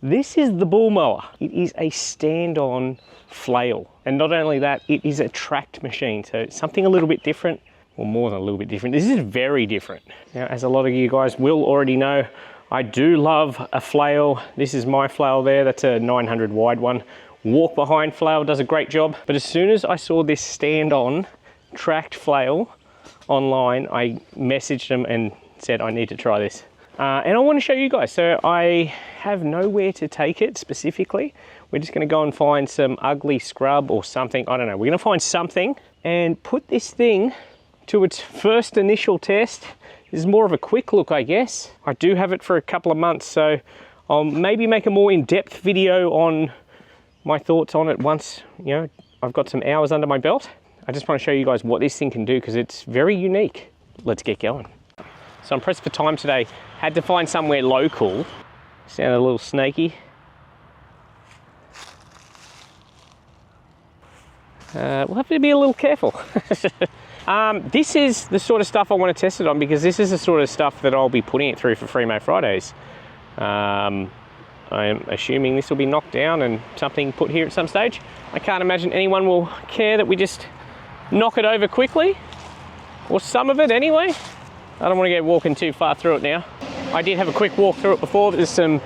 This is the bull mower. It is a stand-on flail. And not only that, it is a tracked machine. So it's something a little bit different, or more than a little bit different. This is very different. Now, as a lot of you guys will already know, I do love a flail. This is my flail there. That's a 900 wide one. Walk behind flail does a great job. But as soon as I saw this stand-on tracked flail online, I messaged them and said I need to try this. And I want to show you guys. So I have nowhere to take it specifically. We're just going to go and find some ugly scrub or something. I don't know. We're going to find something and put this thing to its first initial test. This is more of a quick look, I guess. I do have it for a couple of months, so I'll maybe make a more in-depth video on my thoughts on it once, you know, I've got some hours under my belt. I just want to show you guys what this thing can do because it's very unique. Let's get going. So I'm pressed for time today. Had to find somewhere local. Sounded a little snaky. We'll have to be a little careful. This is the sort of stuff I want to test it on because this is the sort of stuff that I'll be putting it through for Free Mo Fridays. I'm assuming this will be knocked down and something put here at some stage. I can't imagine anyone will care that we just knock it over quickly, or some of it anyway. I don't want to get walking too far through it now. I did have a quick walk through it before. There's some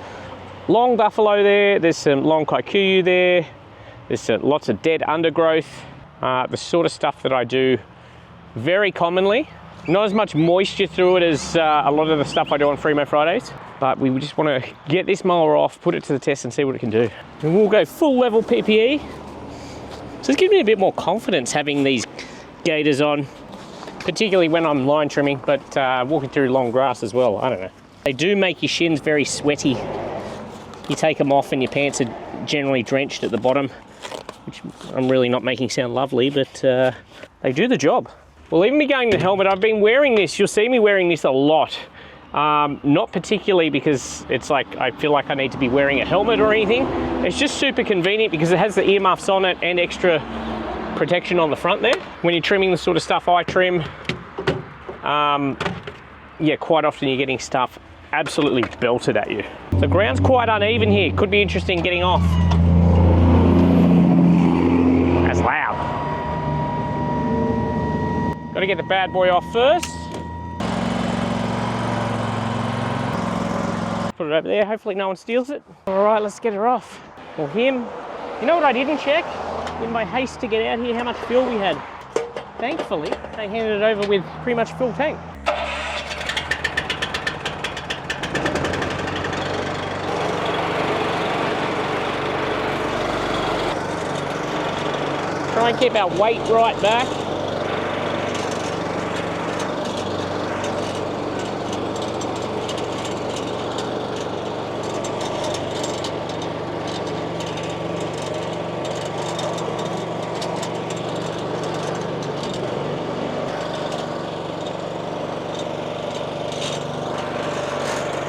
long buffalo there, there's some long kikuyu there, there's lots of dead undergrowth, the sort of stuff that I do very commonly. Not as much moisture through it as a lot of the stuff I do on Free Mo Fridays, but we just want to get this mower off, put it to the test and see what it can do. And we'll go full level PPE. So it's giving me a bit more confidence having these gaiters on, particularly when I'm line trimming, but walking through long grass as well. I don't know. They do make your shins very sweaty. You take them off and your pants are generally drenched at the bottom, which I'm really not making sound lovely, but they do the job. Well, even me going to the helmet, I've been wearing this. You'll see me wearing this a lot. Not particularly because it's like I feel like I need to be wearing a helmet or anything. It's just super convenient because it has the earmuffs on it and extra protection on the front there. When you're trimming the sort of stuff I trim, yeah, quite often you're getting stuff absolutely belted at you. The ground's quite uneven here. Could be interesting getting off. That's loud. Got to get the bad boy off first. Put it over there, hopefully no one steals it. All right, let's get her off. Or him. You know what I didn't check? In my haste to get out here, how much fuel we had. Thankfully, they handed it over with pretty much full tank. Try and keep our weight right back.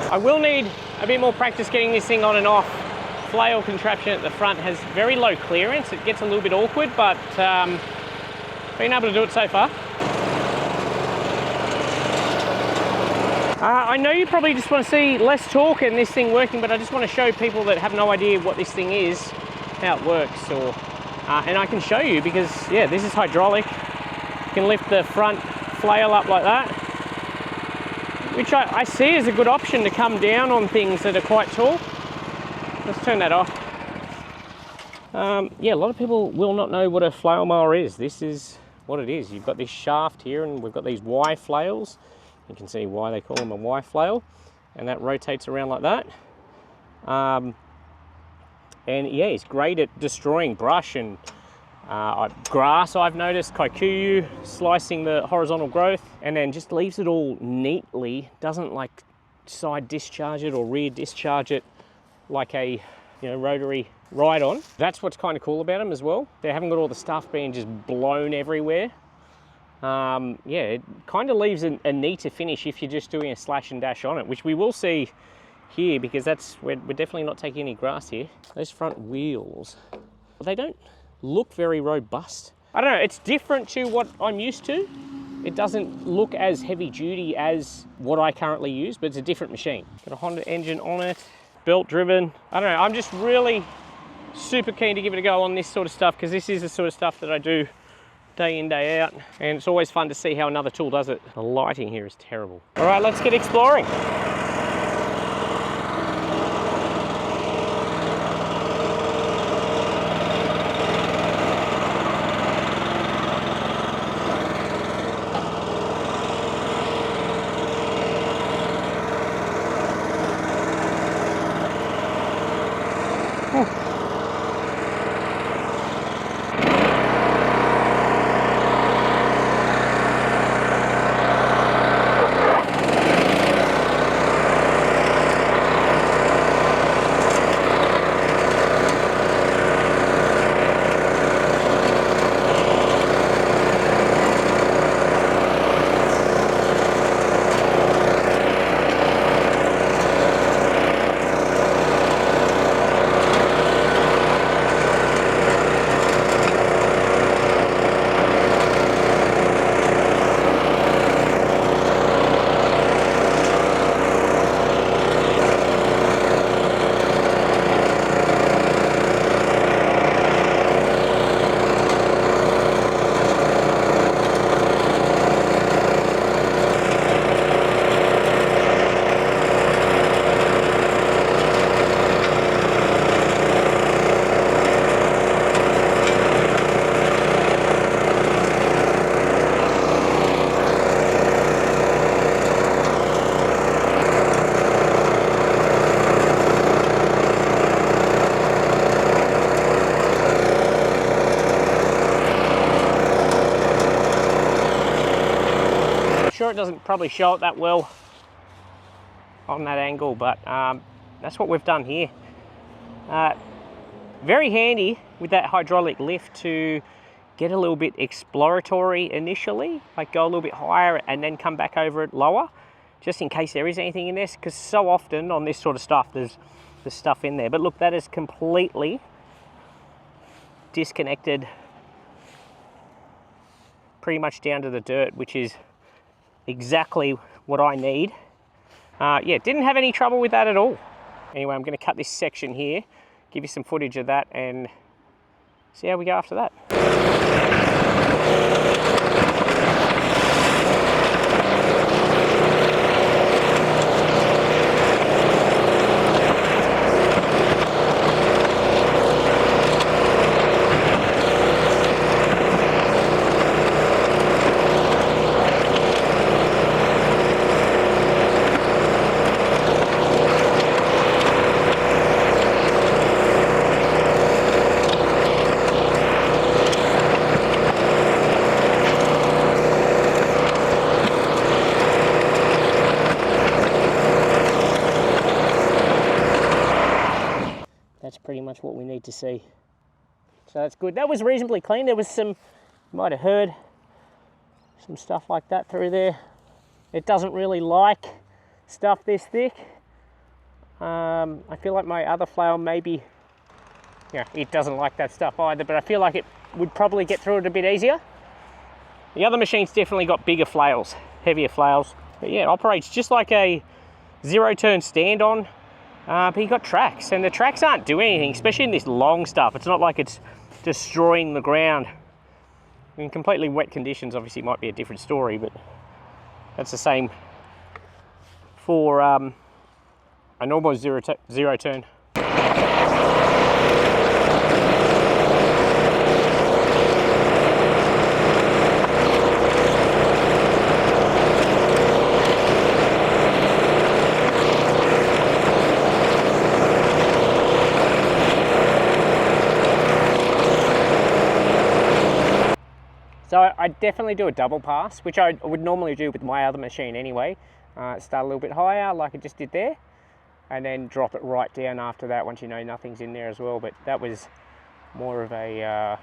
I will need a bit more practice getting this thing on and off. Flail contraption at the front has very low clearance. It gets a little bit awkward, but been able to do it so far. I know you probably just want to see less torque and this thing working, but I just want to show people that have no idea what this thing is, how it works, or and I can show you because, yeah, this is hydraulic. You can lift the front flail up like that, which I see as a good option to come down on things that are quite tall. Let's turn that off. Yeah, a lot of people will not know what a flail mower is. This is what it is. You've got this shaft here and we've got these Y flails. You can see why they call them a Y flail. And that rotates around like that. And yeah, it's great at destroying brush and grass, I've noticed, kikuyu, slicing the horizontal growth, and then just leaves it all neatly. Doesn't like side discharge it or rear discharge it like a rotary ride-on. That's what's kind of cool about them as well. They haven't got all the stuff being just blown everywhere. Yeah, it kind of leaves a neater finish if you're just doing a slash and dash on it, which we will see here because we're definitely not taking any grass here. Those front wheels, they don't look very robust. I don't know, it's different to what I'm used to. It doesn't look as heavy duty as what I currently use, but it's a different machine. Got a Honda engine on it. belt driven. I don't know, I'm just really super keen to give it a go on this sort of stuff, because this is the sort of stuff that I do day in, day out, and it's always fun to see how another tool does it. The lighting here is terrible. All right, let's get exploring. Sure, it doesn't probably show it that well on that angle, but that's what we've done here. Very handy with that hydraulic lift to get a little bit exploratory initially, like go a little bit higher and then come back over it lower, just in case there is anything in this, because so often on this sort of stuff there's stuff in there. But look, that is completely disconnected pretty much down to the dirt, which is exactly what I need. Yeah, didn't have any trouble with that at all. Anyway, I'm going to cut this section here, give you some footage of that, and see how we go after that. That's pretty much what we need to see. So that's good. That was reasonably clean. There was some, you might have heard, some stuff like that through there. It doesn't really like stuff this thick. I feel like my other flail maybe, yeah, it doesn't like that stuff either, but I feel like it would probably get through it a bit easier. The other machine's definitely got bigger flails, heavier flails. But yeah, it operates just like a zero-turn stand-on. But you got tracks, and the tracks aren't doing anything, especially in this long stuff. It's not like it's destroying the ground. In completely wet conditions, obviously, it might be a different story, but that's the same for a normal zero turn. So I definitely do a double pass, which I would normally do with my other machine anyway. Start a little bit higher, like I just did there, and then drop it right down after that once you know nothing's in there as well. But that was more of a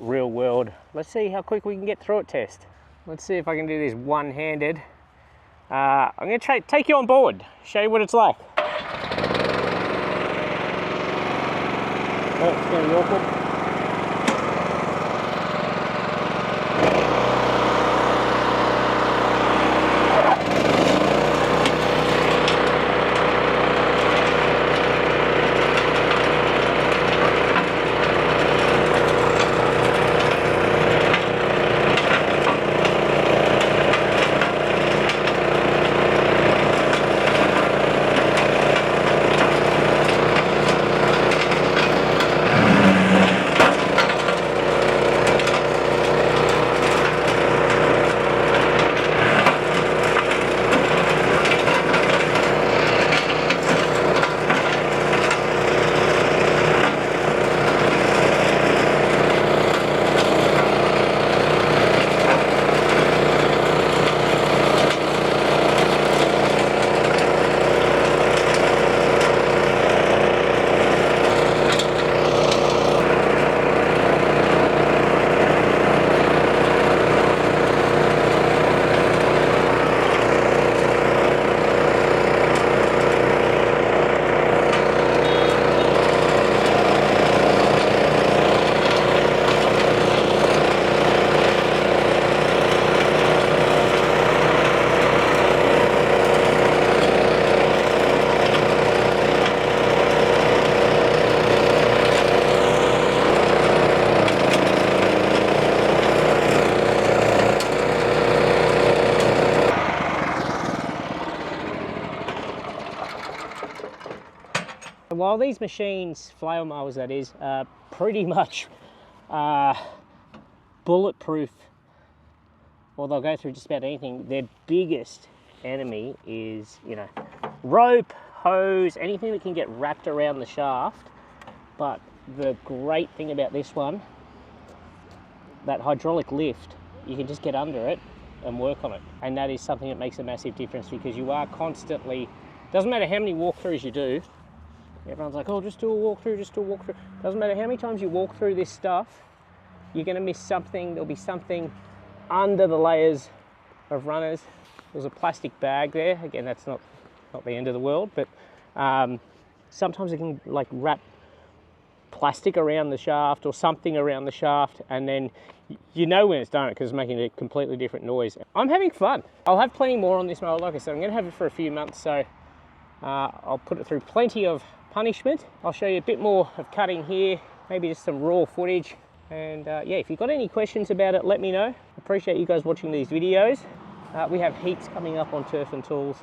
real world, let's see how quick we can get through it test. Let's see if I can do this one-handed. I'm going to take you on board, show you what it's like. Oh, it's going to be awkward. While these machines, flail mowers that is, are pretty much bulletproof, or they'll go through just about anything, their biggest enemy is, you know, rope, hose, anything that can get wrapped around the shaft. But the great thing about this one, that hydraulic lift, you can just get under it and work on it. And that is something that makes a massive difference, because you are constantly, doesn't matter how many walkthroughs you do, everyone's like, oh, just do a walkthrough, just do a walkthrough. Doesn't matter how many times you walk through this stuff, you're gonna miss something. There'll be something under the layers of runners. There's a plastic bag there. Again, that's not the end of the world, but sometimes it can like wrap plastic around the shaft or something around the shaft, and then you know when it's done because it's making a completely different noise. I'm having fun. I'll have plenty more on this mower. Like I said, I'm going to have it for a few months, so I'll put it through plenty of punishment. I'll show you a bit more of cutting here, maybe just some raw footage. And yeah, if you've got any questions about it, let me know. Appreciate you guys watching these videos. We have heaps coming up on Turf and Tools.